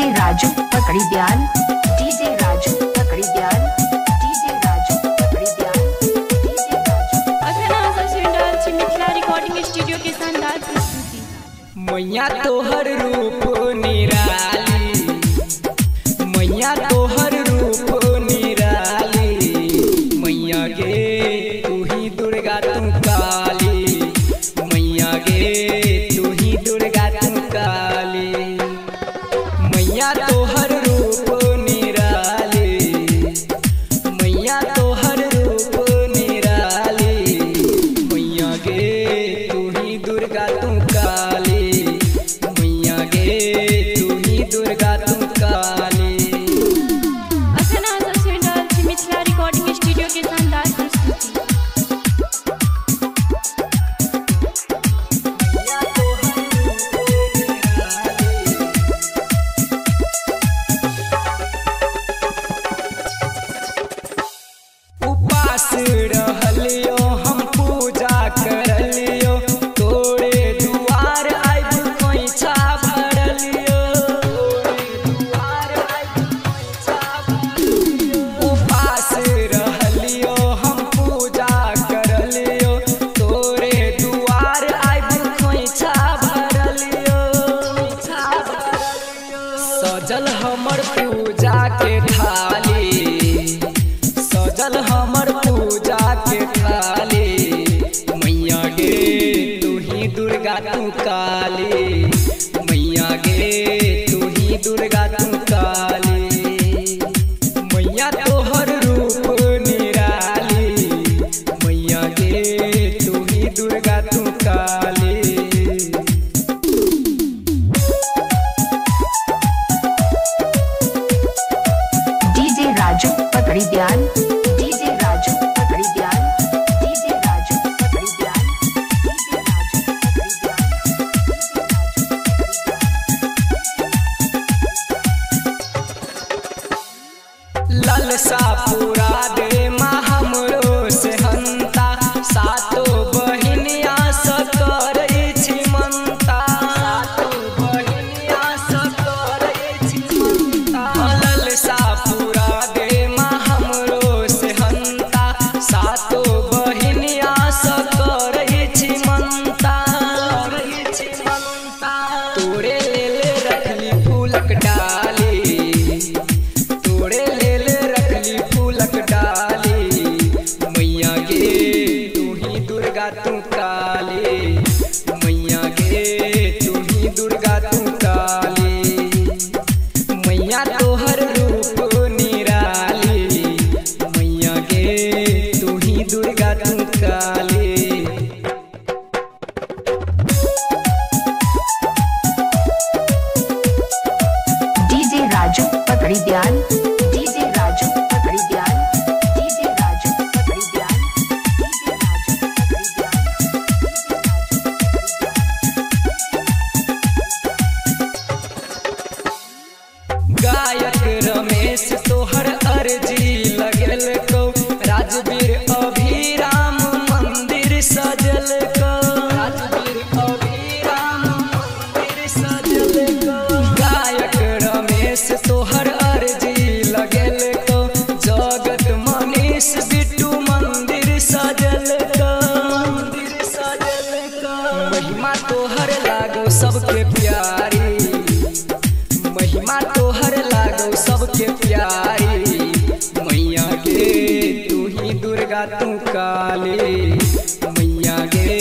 DJ Raju पकड़ी Dayal, DJ Raju पकड़ी Dayal, DJ Raju पकड़ी Dayal, DJ Raju. Mithila recording studio के शानदार प्रस्तुति। मैया तोहर रूप निराली, मैया तोहर रूप निराली, मैया गे तू ही दुर्गा तू काली, मैया गे तू ही दुर्गा तू काली। मैया तोहर रूप निराली, मैया तोहर रूप निराली, मैया गे तू ही दुर्गा तू काली, मैया गे तू ही दुर्गा तू काली। मिथिला रिकॉर्डिंग स्टूडियो के शानदार प्रस्तुति। उपास रहलियो हम पूजा करलियो, तोरे दुआर आइब खोइछा भरलियो, तोरे दुआर आइब खोइछा भरलियो। उपास रहलियो हम पूजा करलियो, तोरे दुआर आइब खोइछा भरलियो, खोइछा भरलियो। सजल हमर पूजा के थाली, सजल हमर पूजा के थाली, मैया गे तू ही दुर्गा तू काली, मैया गे तू ही दुर्गा तू काली। मैया तोहर रूप निराली, मैया गे तू ही दुर्गा तू काली। डीजे राजू पकड़ी दयाल, डीजे राजू पकड़ी दयाल, डीजे राजू पकड़ी दयाल, डीजे राजू पकड़ी दयाल। ललसा पूरा दे माँ हमरो से हंता, सातो बहिनिया सकरै छी मनता, सातो बहिनिया सकरै छी मनता। ललसा पूरा दे माँ हमरो से हंता, सातो बहिनिया सकरै छी मनता, सकरै छी मनता। तोरे लेले रखली फूलक डाली, तोरे लेले रखली फूलक डाली, मैया गे तू ही दुर्गा तू काली, मैया गे तू ही दुर्गा तू काली। मैया तोहर रूप निराली, मैया गे तू ही दुर्गा तू काली। डीजे राजू पकड़ी दयाल, डीजे राजू पकड़ी दयाल, डीजे राजू पकड़ी दयाल, डीजे राजू पकड़ी दयाल, गायक रमेश तोहर अर्जी लगल को, राजवीर अभिराम मंदिर सजल को, राजवीर अभिराम मंदिर सजल को। गायक रमेश तोहर अर्जी लगल को, जगत मनीष बिट्टू मंदिर सजल को, मंदिर सजल को। महिमा तोहर लागो सबके प्यारी, महिमा तोहर लागो सबके प्यारी, मैया गे तू ही दुर्गा तू काली, मैया गे